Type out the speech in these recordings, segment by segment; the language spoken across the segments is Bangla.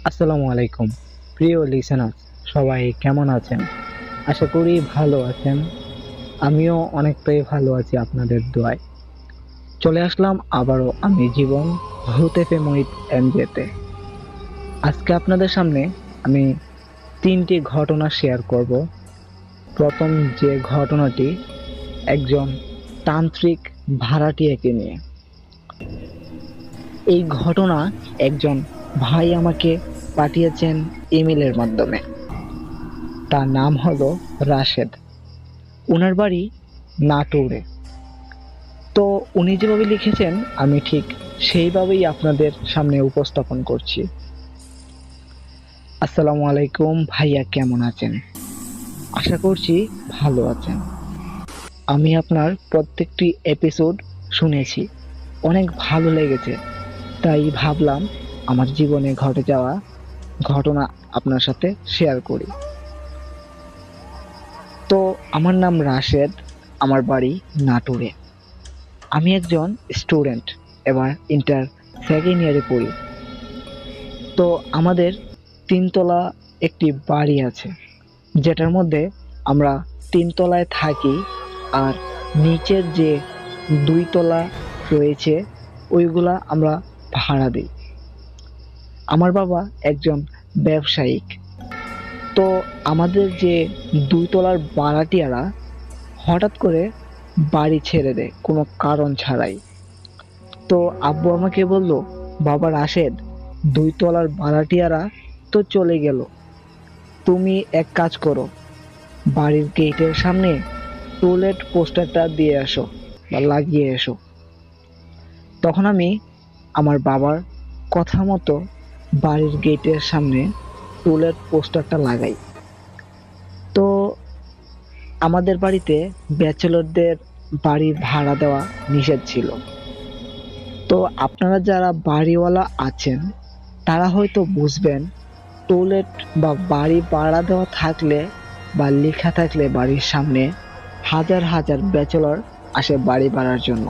আসসালামু আলাইকুম প্রিয় লিসেনার, সবাই কেমন আছেন? আশা করি ভালো আছেন। আমিও অনেকটাই ভালো আছি আপনাদের দোয়ায়। চলে আসলাম আবারও আমি জীবন হুতেফে মুহিত এমজেতে। আজকে আপনাদের সামনে আমি 3টি ঘটনা শেয়ার করব। প্রথম যে ঘটনাটি একজন তান্ত্রিক ভাড়াটিয়াকে নিয়ে। এই ঘটনা একজন ভাই আমাকে পাঠিয়েছেন ইমেলের মাধ্যমে। তার নাম হলো রাশেদ। উনার বাড়ি নাটোরে। তো উনি যেভাবে লিখেছেন আমি ঠিক সেইভাবেই আপনাদের সামনে উপস্থাপন করছি। আসসালামু আলাইকুম ভাইয়া, কেমন আছেন? আশা করছি ভালো আছেন। আমি আপনার প্রত্যেকটি এপিসোড শুনেছি, অনেক ভালো লেগেছে। তাই ভাবলাম আমার জীবনে ঘটে যাওয়া ঘটনা আপনার সাথে শেয়ার করি। তো আমার নাম রাশেদ, আমার বাড়ি নাটোরে। আমি একজন স্টুডেন্ট, এবার ইন্টার সেকেন্ড ইয়ারে পড়ি। তো আমাদের 3 তলা একটি বাড়ি আছে, যেটার মধ্যে আমরা 3 তলায় থাকি, আর নিচের যে 2 তলা রয়েছে ওইগুলা আমরা ভাড়া দিই। আমার বাবা একজন ব্যবসায়িক। তো আমাদের যে 2 তলার ভাড়াটিয়ারা হঠাৎ করে বাড়ি ছেড়ে দেয় কোনো কারণ ছাড়াই। তো আব্বু আমাকে বলল, বাবা রাশেদ, 2 তলার ভাড়াটিয়ারা তো চলে গেল, তুমি এক কাজ করো, বাড়ির গেটের সামনে টয়লেট পোস্টারটা দিয়ে আসো বা লাগিয়ে এসো। তখন আমি আমার বাবার কথা মতো বাড়ির গেটের সামনে টয়লেট পোস্টারটা লাগাই। তো আমাদের বাড়িতে ব্যাচেলরদের বাড়ি ভাড়া দেওয়া নিষেধ ছিল। তো আপনারা যারা বাড়িওয়ালা আছেন তারা হয়তো বুঝবেন, টয়লেট বা বাড়ি ভাড়া দেওয়া থাকলে বা লেখা থাকলে বাড়ির সামনে হাজার হাজার ব্যাচেলর আসে বাড়ি ভাড়ার জন্য।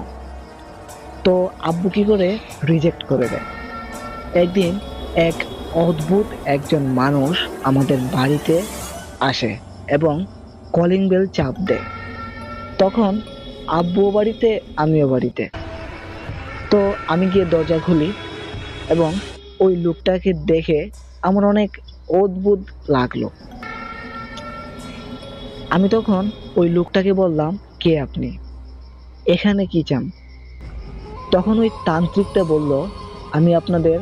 তো আব্বু কি করে রিজেক্ট করে দেয়। একদিন এক অদ্ভুত একজন মানুষ আমাদের বাড়িতে আসে এবং কলিং বেল চাপ দেয়। তখন আব্বুও বাড়িতে, আমিও বাড়িতে। তো আমি গিয়ে দরজা খুলি এবং ওই লোকটাকে দেখে আমার অনেক অদ্ভুত লাগলো। আমি তখন ওই লোকটাকে বললাম, কে আপনি, এখানে কি চান? তখন ওই তান্ত্রিকটা বলল, আমি আপনাদের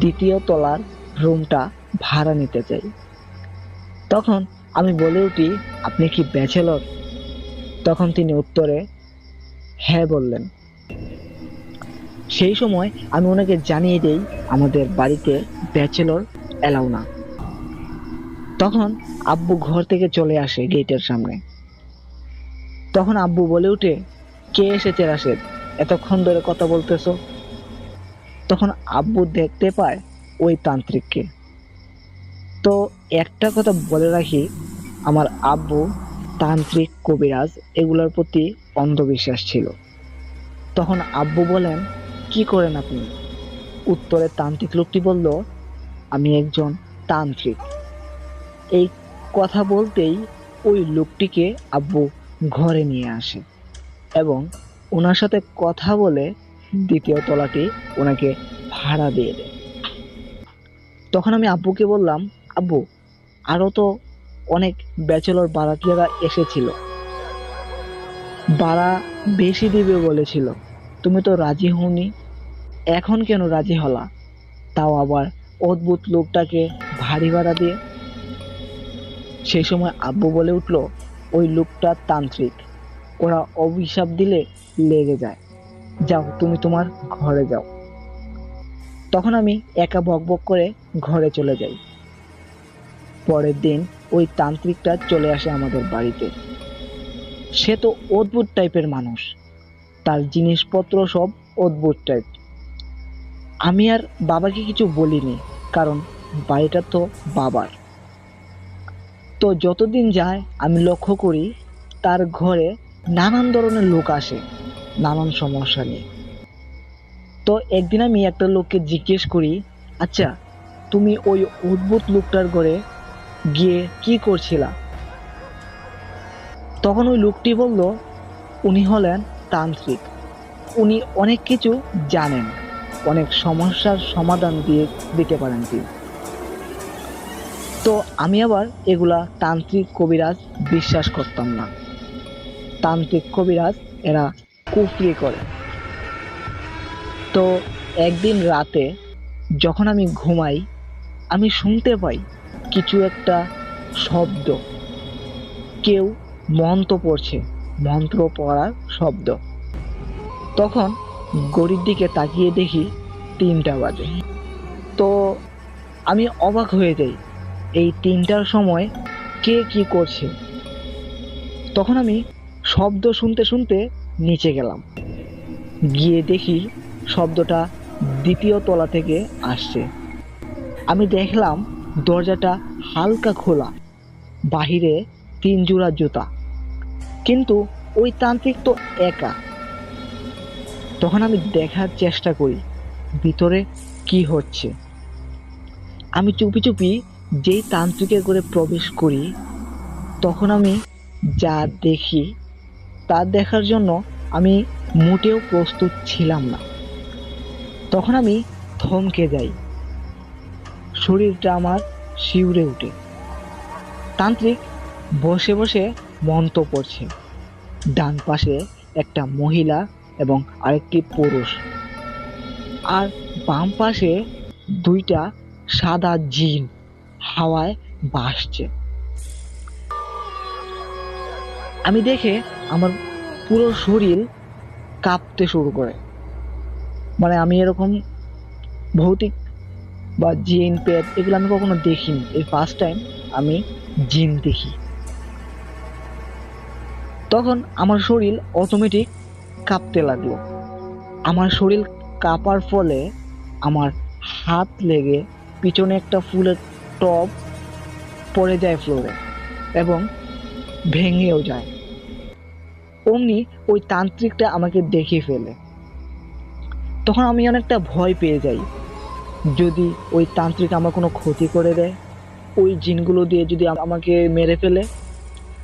2য় তলার রুমটা ভাড়া নিতে চাই। তখন আমি বলে উঠি, আপনি কি ব্যাচেলর? তখন তিনি উত্তরে হ্যাঁ বললেন। সেই সময় আমি ওনাকে জানিয়ে দেই আমাদের বাড়িতে ব্যাচেলর এলাও না। তখন আব্বু ঘর থেকে চলে আসে গেটের সামনে। তখন আব্বু বলে উঠে, কে এসেছে রাশেদ, এতক্ষণ ধরে কথা বলতেছো? তখন আব্বু দেখতে পায় ওই তান্ত্রিককে। তো একটা কথা বলে রাখি, আমার আব্বু তান্ত্রিক, কবিরাজ এগুলোর প্রতি অন্ধবিশ্বাস ছিল। তখন আব্বু বলেন, কি করেন আপনি? উত্তরে তান্ত্রিক লোকটি বলল, আমি একজন তান্ত্রিক। এই কথা বলতেই ওই লোকটিকে আব্বু ঘরে নিয়ে আসে এবং ওনার সাথে কথা বলে 2য় তলাটি ওনাকে ভাড়া দিয়ে দেয়। তখন আমি আব্বুকে বললাম, আব্বু, আরো তো অনেক ব্যাচেলর ভাড়াটিয়ারা এসেছিল, ভাড়া বেশি দিবে বলেছিল, তুমি তো রাজি হওনি, এখন কেন রাজি হলা, তাও আবার অদ্ভুত লোকটাকে ভারী ভাড়া দিয়ে? সেই সময় আব্বু বলে উঠল, ওই লোকটা তান্ত্রিক, ওরা অভিশাপ দিলে লেগে যায়, যাও তুমি তোমার ঘরে যাও। তখন আমি একা বকবক করে ঘরে চলে যাই। পরের দিন ওই তান্ত্রিকটা চলে আসে আমাদের বাড়িতে। সে তো অদ্ভুত টাইপের মানুষ, তার জিনিসপত্র সব অদ্ভুত টাইপ। আমি আর বাবাকে কিছু বলিনি, কারণ বাড়িটা তো বাবার। তো যতদিন যায় আমি লক্ষ্য করি তার ঘরে নানান ধরনের লোক আসে নানান সমস্যা নিয়ে। তো একদিন আমি একটা লোককে জিজ্ঞেস করি, আচ্ছা তুমি ওই অদ্ভুত লোকটার ঘরে গিয়ে কি করছিলা? তখন ওই লোকটি বলল, উনি হলেন তান্ত্রিক, উনি অনেক কিছু জানেন, অনেক সমস্যার সমাধান দিতে পারেন তিনি। তো আমি আবার এগুলা তান্ত্রিক কবিরাজ বিশ্বাস করতাম না। তান্ত্রিক কবিরাজ এরা কুফরি করে। তো একদিন রাতে যখন আমি ঘুমাই, আমি শুনতে পাই কিছু একটা শব্দ, কেউ মন্ত্র পড়ছে, মন্ত্র পড়ার শব্দ। তখন ঘড়ির দিকে তাকিয়ে দেখি 3টা বাজে। তো আমি অবাক হয়ে যাই, এই 3টার সময় কে কি করছে। তখন আমি শব্দ শুনতে শুনতে নিচে গেলাম, গিয়ে দেখি শব্দটা 2য় তলা থেকে আসছে। আমি দেখলাম দরজাটা হালকা খোলা, বাহিরে 3 জোড়া জুতা, কিন্তু ওই তান্ত্রিক তো একা। তখন আমি দেখার চেষ্টা করি ভিতরে কি হচ্ছে। আমি চুপি চুপি যেই তান্ত্রিকের ঘরে প্রবেশ করি, তখন আমি যা দেখি তা দেখার জন্য আমি মোটেও প্রস্তুত ছিলাম না। তখন আমি থমকে যাই, শরীরটা আমার শিউরে ওঠে। তান্ত্রিক বসে বসে মন্ত্র পড়ছে, ডান পাশে একটা মহিলা এবং আরেকটি পুরুষ, আর বাম পাশে 2টা সাদা জিন হাওয়ায় ভাসছে। আমি দেখে আমার পুরো শরীর কাঁপতে শুরু করে। মানে আমি এরকম ভৌতিক বা জিন পেট এগুলো আমি কখনো দেখিনি, এই ফার্স্ট টাইম আমি জিন দেখি। তখন আমার শরীর অটোমেটিক কাঁপতে লাগলো। আমার শরীর কাঁপার ফলে আমার হাত লেগে পিছনে একটা ফুলের টব পড়ে যায় ফ্লোরে এবং ভেঙেও যায়। অমনি ওই তান্ত্রিকটা আমাকে দেখে ফেলে। তখন আমি অনেকটা ভয় পেয়ে যাই, যদি ওই তান্ত্রিক আমার কোনো ক্ষতি করে দেয়, ওই জিনগুলো দিয়ে যদি আমাকে মেরে ফেলে।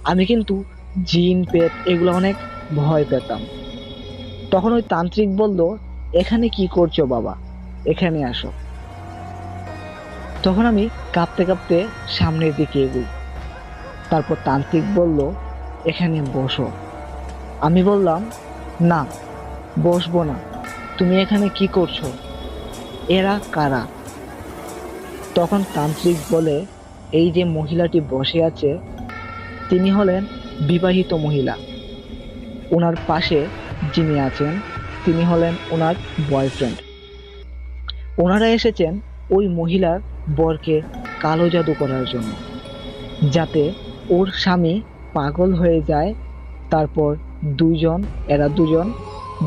আমি কিন্তু জিন পেট এগুলো অনেক ভয় পেতাম। তখন ওই তান্ত্রিক বলল, এখানে কি করছো বাবা, এখানে আসো। তখন আমি কাঁপতে কাঁপতে সামনের দিকে এগোই। তারপর তান্ত্রিক বলল, এখানে বসো। আমি বললাম, না বসবো না, তুমি এখানে কি করছো, এরা কারা? তখন তান্ত্রিক বলে, এই যে মহিলাটি বসে আছে তিনি হলেন বিবাহিত মহিলা, ওনার পাশে যিনি আছেন তিনি হলেন ওনার বয়ফ্রেন্ড। ওনারা এসেছেন ওই মহিলার বরকে কালো জাদু করার জন্য, যাতে ওর স্বামী পাগল হয়ে যায়, তারপর এরা দুজন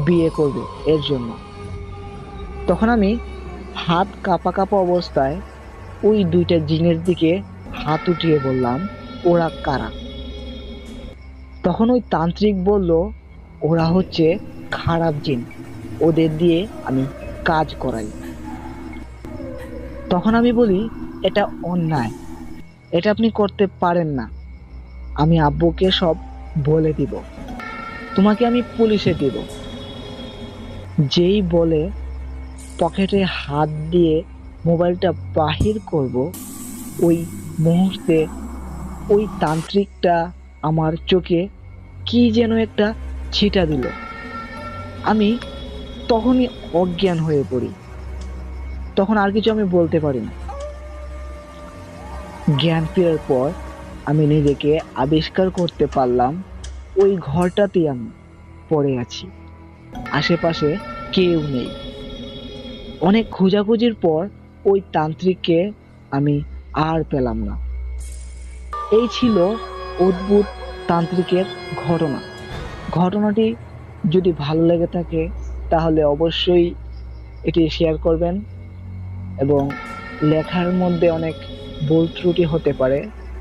বিয়ে করবে এর জন্য। তখন আমি হাত কাঁপা কাঁপা অবস্থায় ওই 2টা জিনের দিকে হাত উঠিয়ে বললাম, ওরা কারা? তখন ওই তান্ত্রিক বলল, ওরা হচ্ছে খারাপ জিন, ওদের দিয়ে আমি কাজ করাই। তখন আমি বলি, এটা অন্যায়, এটা আপনি করতে পারেন না, আমি আব্বুকে সব বলে দিব, তোমাকে আমি পুলিশে দিব। যেই বলে পকেটে হাত দিয়ে মোবাইলটা বাহির করব, ওই মুহূর্তে ওই তান্ত্রিকটা আমার চোখে কি যেন একটা ছিটা দিল। আমি তখনই অজ্ঞান হয়ে পড়ি। তখন আর কিছু আমি বলতে পারি না। জ্ঞান ফেরার পর আমি নিজেকে আবিষ্কার করতে পারলাম ওই ঘরটাতেই আমি পড়ে আছি, আশেপাশে কেউ নেই। অনেক খোঁজাখুঁজির পর ওই তান্ত্রিককে আমি আর পেলাম না। এই ছিল অদ্ভুত তান্ত্রিকের ঘটনাটি যদি ভালো লেগে থাকে তাহলে অবশ্যই এটি শেয়ার করবেন, এবং লেখার মধ্যে অনেক ভুল ত্রুটি হতে পারে,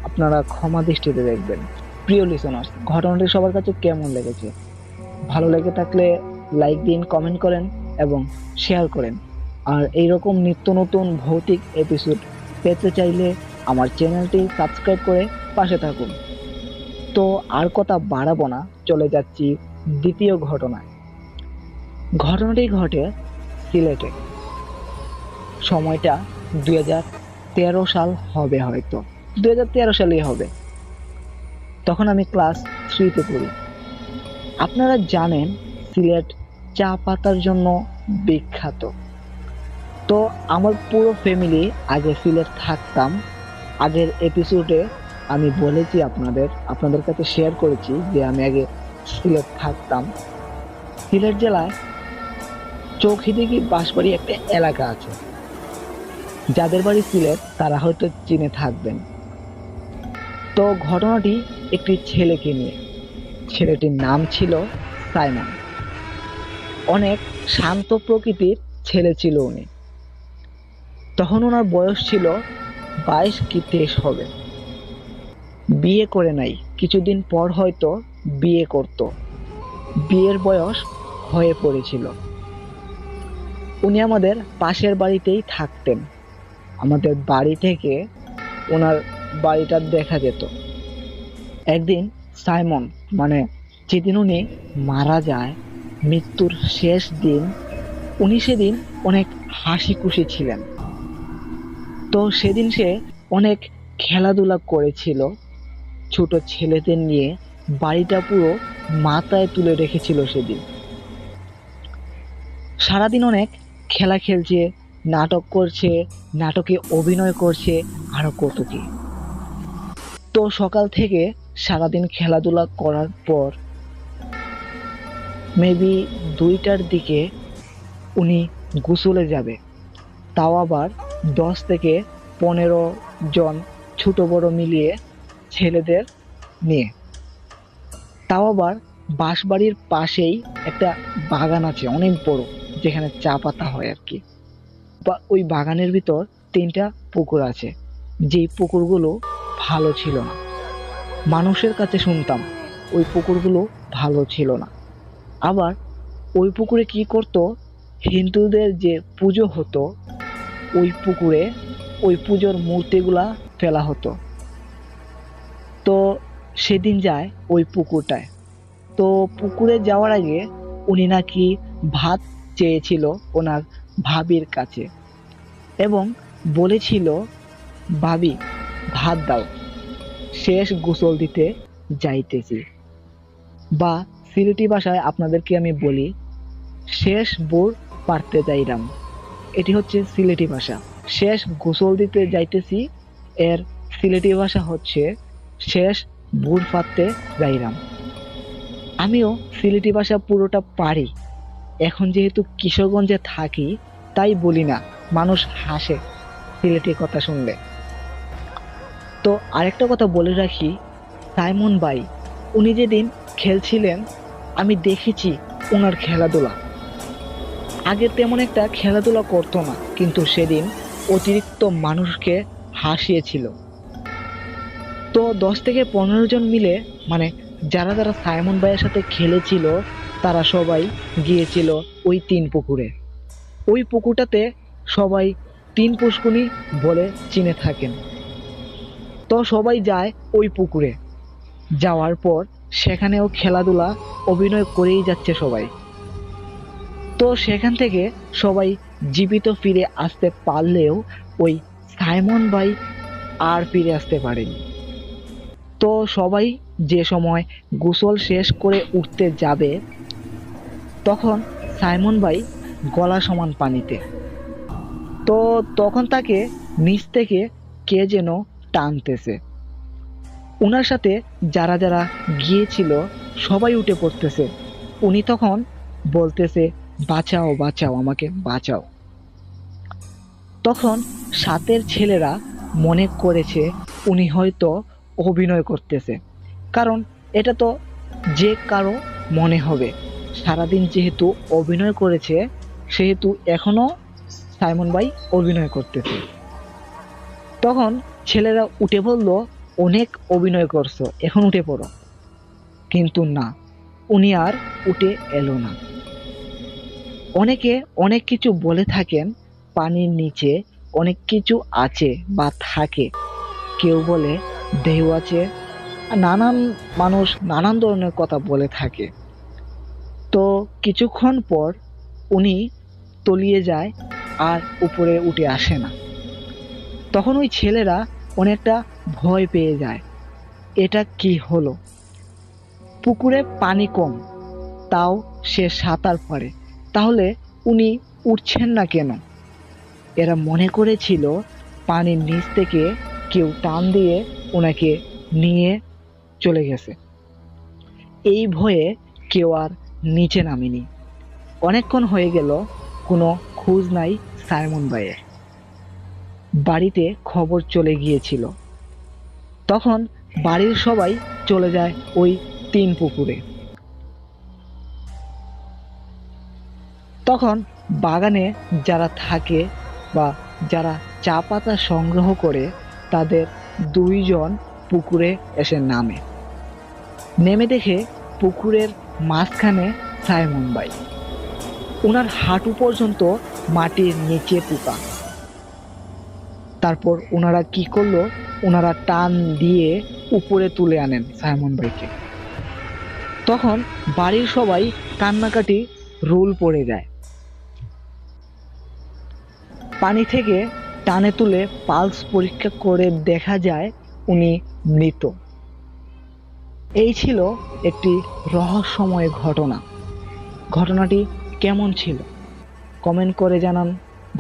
আপনারা ক্ষমা দৃষ্টিতে দেখবেন। প্রিয় লিসনার্স, ঘটনাটি সবার কাছে কেমন লেগেছে? ভালো লেগে থাকলে লাইক দিন, কমেন্ট করেন এবং শেয়ার করেন। আর এইরকম নিত্য নতুন ভৌতিক এপিসোড পেতে চাইলে আমার চ্যানেলটি সাবস্ক্রাইব করে পাশে থাকুন। তো আর কথা বাড়াবো না, চলে যাচ্ছি দ্বিতীয় ঘটনায়। ঘটনাটি ঘটে সিলেটে। সময়টা 2013 সাল হবে, হয়তো 2013 সালেই হবে। তখন আমি ক্লাস 3-তে পড়ি। আপনারা জানেন সিলেট চা পাতার জন্য বিখ্যাত। তো আমার পুরো ফ্যামিলি আগে সিলেট থাকতাম। আগের এপিসোডে আমি বলেছি, আপনাদের কাছে শেয়ার করেছি যে আমি আগে সিলেট থাকতাম। সিলেট জেলায় চৌখিদিঘি বাঁশবাড়ি একটা এলাকা আছে। যাদের বাড়ি সিলেট তারা হয়তো চিনে থাকবেন। তো ঘটনাটি একটি ছেলেকে নিয়ে। ছেলেটির নাম ছিল সাইমন। অনেক শান্ত প্রকৃতির ছেলে ছিল উনি। তখন ওনার বয়স ছিল 22 কি 23 হবে। বিয়ে করে নাই, কিছুদিন পর হয়তো বিয়ে করত। বিয়ের বয়স হয়ে পড়েছিল। উনি আমাদের পাশের বাড়িতেই থাকতেন। আমাদের বাড়ি থেকে ওনার বাড়িটা দেখা যেত। একদিন সাইমন, মানে যেদিন উনি মারা যায়, মৃত্যুর শেষ দিন, উনি সেদিন অনেক হাসি খুশি ছিলেন। তো সেদিন সে অনেক খেলাধুলা করেছিল। ছোট ছেলেদের নিয়ে বাড়িটা পুরো মাথায় তুলে রেখেছিল সেদিন। সারাদিন অনেক খেলা খেলছে, নাটক করছে, নাটকে অভিনয় করছে, আরো কত কি। তো সকাল থেকে সারাদিন খেলাধুলা করার পর মেবি 2টার দিকে উনি গোসলে যাবে। তাও আবার 10 থেকে 15 জন ছোট বড় মিলিয়ে ছেলেদের নিয়ে। তাও আবার বাঁশবাড়ির পাশেই একটা বাগান আছে অনেক বড়, যেখানে চা পাতা হয় আর কি। বা ওই বাগানের ভিতর 3টা পুকুর আছে। যেই পুকুরগুলো ভালো ছিল না। মানুষের কাছে শুনতাম ওই পুকুরগুলো ভালো ছিল না। আবার ওই পুকুরে কি করতো, হিন্দুদের যে পুজো হতো ওই পুকুরে ওই পুজোর মূর্তিগুলা ফেলা হতো। তো সেদিন যায় ওই পুকুরটায়। তো পুকুরে যাওয়ার আগে উনি নাকি ভাত চেয়েছিল ওনার ভাবির কাছে এবং বলেছিল, ভাবি ভাত দাও, শেষ গোসল দিতে যাইতেছি। বা সিলেটি ভাষায় আপনাদেরকে আমি বলি, শেষ বোর পারতে যাইরাম। এটি হচ্ছে সিলেটি ভাষা। শেষ গোসল দিতে যাইতেছি এর সিলেটি ভাষা হচ্ছে শেষ বুড় পাততে যাইরাম। আমিও সিলেটি ভাষা পুরোটা পারি। এখন যেহেতু কিশোরগঞ্জে থাকি তাই বলি না, মানুষ হাসে সিলেটি কথা শুনলে। তো আরেকটা কথা বলে রাখি, সাইমন ভাই উনি যেদিন খেলছিলেন আমি দেখেছি ওনার খেলাধুলা। আগে তেমন একটা খেলাধুলা করতো না, কিন্তু সেদিন অতিরিক্ত মানুষকে হাসিয়েছিল। তো 10 থেকে 15 জন মিলে, মানে যারা যারা সাইমন ভাইয়ের সাথে খেলেছিল তারা সবাই গিয়েছিল ওই 3 পুকুরে। ওই পুকুরটাতে সবাই 3 পুষ্কুনি বলে চিনে থাকেন। তো সবাই যায় ওই পুকুরে। যাওয়ার পর সেখানেও খেলাধুলা অভিনয় করেই যাচ্ছে সবাই। তো সেখান থেকে সবাই জীবিত ফিরে আসতে পারলেও ওই সাইমন ভাই আর ফিরে আসতে পারেনি। তো সবাই যে সময় গোসল শেষ করে উঠতে যাবে তখন সাইমন ভাই গলা সমান পানিতে। তো তখন তাকে নিচ থেকে কে যেন টানতেছে। ওনার সাথে যারা যারা গিয়েছিল সবাই উঠে পড়তেছে। উনি তখন বলতেছে, বাঁচাও বাঁচাও, আমাকে বাঁচাও। তখন সাথের ছেলেরা মনে করেছে উনি হয়তো অভিনয় করতেছে, কারণ এটা তো যে কারো মনে হবে। সারাদিন যেহেতু অভিনয় করেছে সেহেতু এখনো সাইমন ভাই অভিনয় করতেছে। তখন ছেলেরা উঠে বলল, অনেক অভিনয় করছো, এখন উঠে পড়ো। কিন্তু না, উনি আর উঠে এলো না। অনেকে অনেক কিছু বলে থাকেন, পানির নিচে অনেক কিছু আছে বা থাকে। কেউ বলে ঢেউ আছে, আর নানান মানুষ নানান ধরনের কথা বলে থাকে। তো কিছুক্ষণ পর উনি তলিয়ে যায় আর উপরে উঠে আসে না। তখন ওই ছেলেরা অনেকটা ভয় পেয়ে যায়, এটা কি হলো? পুকুরে পানি কম, তাও সে সাঁতার পারে, তাহলে উনি উঠছেন না কেন? এরা মনে করেছিল পানির নিচ থেকে কেউ টান দিয়ে ওনাকে নিয়ে চলে গেছে। এই ভয়ে কেউ আর নিচে নামেনি। অনেকক্ষণ হয়ে গেল, কোনো খোঁজ নাই সাইমন ভাইয়ের। বাড়িতে খবর চলে গিয়েছিল। তখন বাড়ির সবাই চলে যায় ওই 3 পুকুরে। তখন বাগানে যারা থাকে বা যারা চা পাতা সংগ্রহ করে, তাদের 2 জন পুকুরে এসে নামে। নেমে দেখে পুকুরের মাঝখানে সাইমন ভাই। ওনার হাঁটু পর্যন্ত মাটির নিচে পোকা। তারপর ওনারা কি করলো, ওনারা টান দিয়ে উপরে তুলে আনেন সাইমন ভাইকে। তখন বাড়ির সবাই কান্নাকাটি রোল পড়ে যায়। পানি থেকে টানে তুলে পালস পরীক্ষা করে দেখা যায় উনি মৃত। এই ছিল একটি রহস্যময় ঘটনা। ঘটনাটি কেমন ছিল কমেন্ট করে জানান।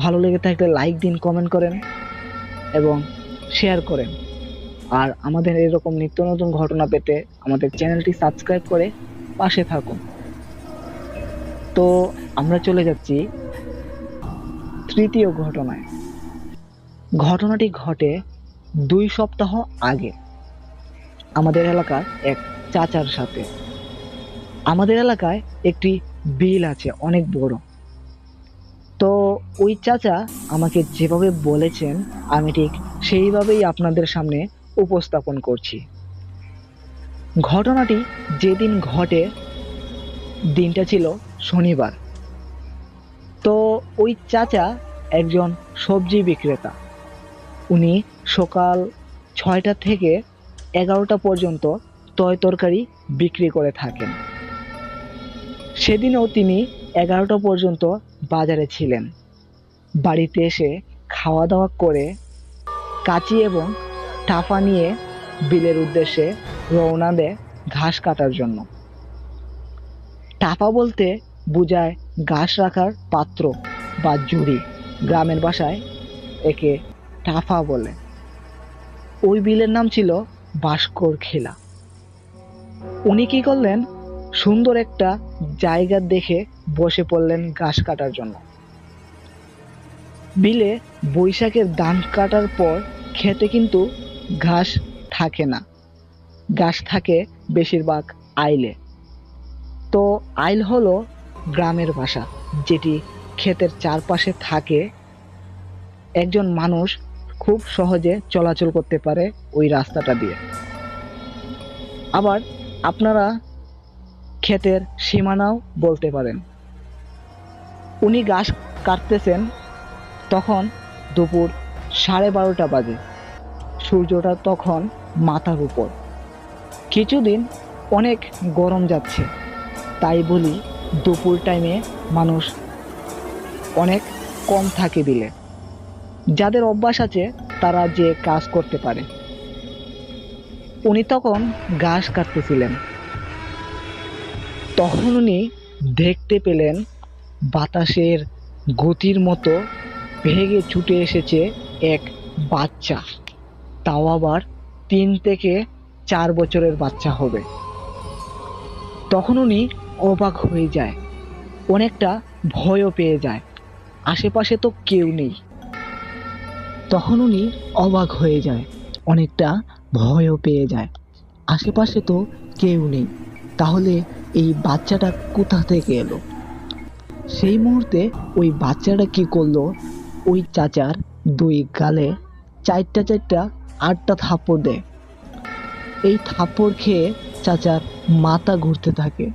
ভালো লেগে থাকলে লাইক দিন, কমেন্ট করেন এবং শেয়ার করেন। আর আমাদের এরকম নিত্য নতুন ঘটনা পেতে আমাদের চ্যানেলটি সাবস্ক্রাইব করে পাশে থাকুন। তো আমরা চলে যাচ্ছি তৃতীয় ঘটনায়। ঘটনাটি ঘটে 2 সপ্তাহ আগে আমাদের এলাকার এক চাচার সাথে। আমাদের এলাকায় একটি বিল আছে অনেক বড়। তো ওই চাচা আমাকে যেভাবে বলেছেন আমি ঠিক সেইভাবেই আপনাদের সামনে উপস্থাপন করছি। ঘটনাটি যেদিন ঘটে দিনটা ছিল শনিবার। তো ওই চাচা একজন সবজি বিক্রেতা। উনি সকাল 6টা থেকে 11টা পর্যন্ত তয় তরকারি বিক্রি করে থাকেন। সেদিনও তিনি 11টা পর্যন্ত বাজারে ছিলেন। বাড়িতে এসে খাওয়া দাওয়া করে কাঁচি এবং টাফা নিয়ে বিলের উদ্দেশ্যে রওনা দেয় ঘাস কাটার জন্য। টাফা বলতে বোঝায় ঘাস রাখার পাত্র বা ঝুড়ি। গ্রামের ভাষায় একে টাফা বলে। ওই বিলের নাম ছিল ভাস্কর খেলা। উনি কি করলেন, সুন্দর একটা জায়গা দেখে বসে পড়লেন ঘাস কাটার জন্য। বিলে বৈশাখের ধান কাটার পর খেতে কিন্তু ঘাস থাকে না, ঘাস থাকে বেশিরভাগ আইলে। তো আইল হলো গ্রামের ভাষা, যেটি ক্ষেতের চারপাশে থাকে। একজন মানুষ খুব সহজে চলাচল করতে পারে ওই রাস্তাটা দিয়ে। আবার আপনারা ক্ষেতের সীমানাও বলতে পারেন। উনি ঘাস কাটতেছেন, তখন দুপুর 12:30 বাজে। সূর্যটা তখন মাথার উপর। কিছুদিন অনেক গরম যাচ্ছে, তাই বলি দুপুর টাইমে মানুষ অনেক কম থাকে বিলে। যাদের অভ্যাস আছে তারা যে কাজ করতে পারে। উনি তখন ঘাস কাটতেছিলেন। তখন উনি দেখতে পেলেন বাতাসের গতির মতো ভেগে ছুটে এসেছে এক বাচ্চা। তাও আবার 3 থেকে 4 বছরের বাচ্চা হবে। তখন উনি অবাক হয়ে যায়, অনেকটা ভয়ও পেয়ে যায়। আশেপাশে তো কেউ নেই। তখন উনি অবাক হয়ে যায়, অনেকটা ভয়ও পেয়ে যায়। আশেপাশে তো কেউ নেই, তাহলে এই বাচ্চাটা কোথা থেকে এলো? সেই মুহূর্তে ওই বাচ্চাটা কি করলো, ওই চাচার 2 গালে 4টা 8টা থাপ্পড় দেয়। এই থাপ্পড় খেয়ে চাচার মাথা ঘুরতে থাকে।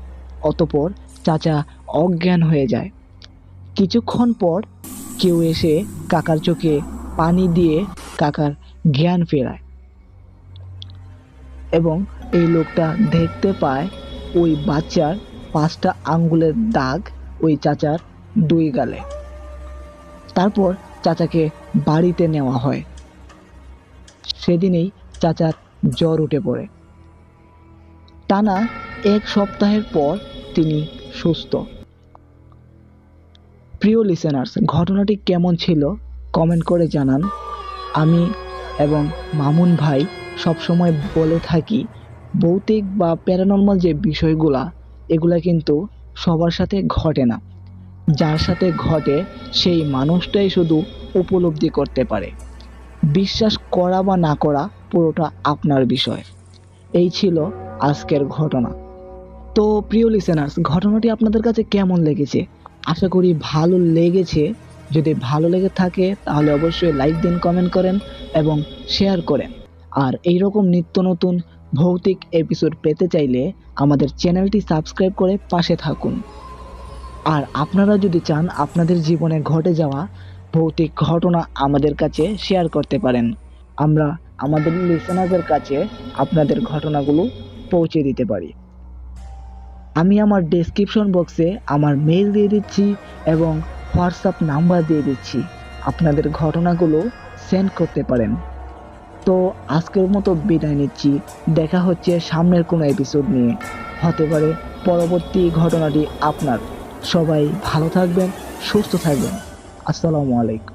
অতঃপর চাচা অজ্ঞান হয়ে যায়। কিছুক্ষণ পর কেউ এসে কাকার চোখে পানি দিয়ে কাকার জ্ঞান ফেরায় এবং এই লোকটা দেখতে পায় ওই বাচ্চার 5টা আঙ্গুলের দাগ ওই চাচার 2 গালে। তারপর চাচাকে বাড়িতে নেওয়া হয়। সেদিনেই চাচার জ্বর উঠে পড়ে। টানা 1 সপ্তাহের পর তিনি সুস্থ। প্রিয় লিসেনার্স, ঘটনাটি কেমন ছিল কমেন্ট করে জানান। আমি এবং মামুন ভাই সবসময় বলে থাকি, ভৌতিক বা প্যারানর্মাল যে বিষয়গুলা, এগুলা কিন্তু সবার সাথে ঘটে না। যার সাথে ঘটে সেই মানুষটাই শুধু উপলব্ধি করতে পারে। বিশ্বাস করা বা না করা পুরোটা আপনার বিষয়। এই ছিল আজকের ঘটনা। তো প্রিয় লিসেনার্স, ঘটনাটি আপনাদের কাছে কেমন লেগেছে? আশা করি ভালো লেগেছে। যদি ভালো লেগে থাকে তাহলে অবশ্যই লাইক দিন, কমেন্ট করেন এবং শেয়ার করেন। আর এইরকম নিত্য নতুন ভৌতিক এপিসোড পেতে চাইলে আমাদের চ্যানেলটি সাবস্ক্রাইব করে পাশে থাকুন। আর আপনারা যদি চান আপনাদের জীবনে ঘটে যাওয়া ভৌতিক ঘটনা আমাদের কাছে শেয়ার করতে পারেন। আমরা আমাদের লিসেনারদের কাছে আপনাদের ঘটনাগুলো পৌঁছে দিতে পারি। আমি আমার ডেসক্রিপশন বক্সে আমার মেইল দিয়ে দিচ্ছি এবং হোয়াটসঅ্যাপ নাম্বার দিয়ে দিচ্ছি। আপনাদের ঘটনাগুলো সেন্ড করতে পারেন। তো আজকের মতো বিদায় নিচ্ছি। দেখা হচ্ছে সামনের কোনো এপিসোড নিয়ে। হতে পারে পরবর্তী ঘটনাটি আপনার। সবাই ভালো থাকবেন, সুস্থ থাকবেন। আসসালামু আলাইকুম।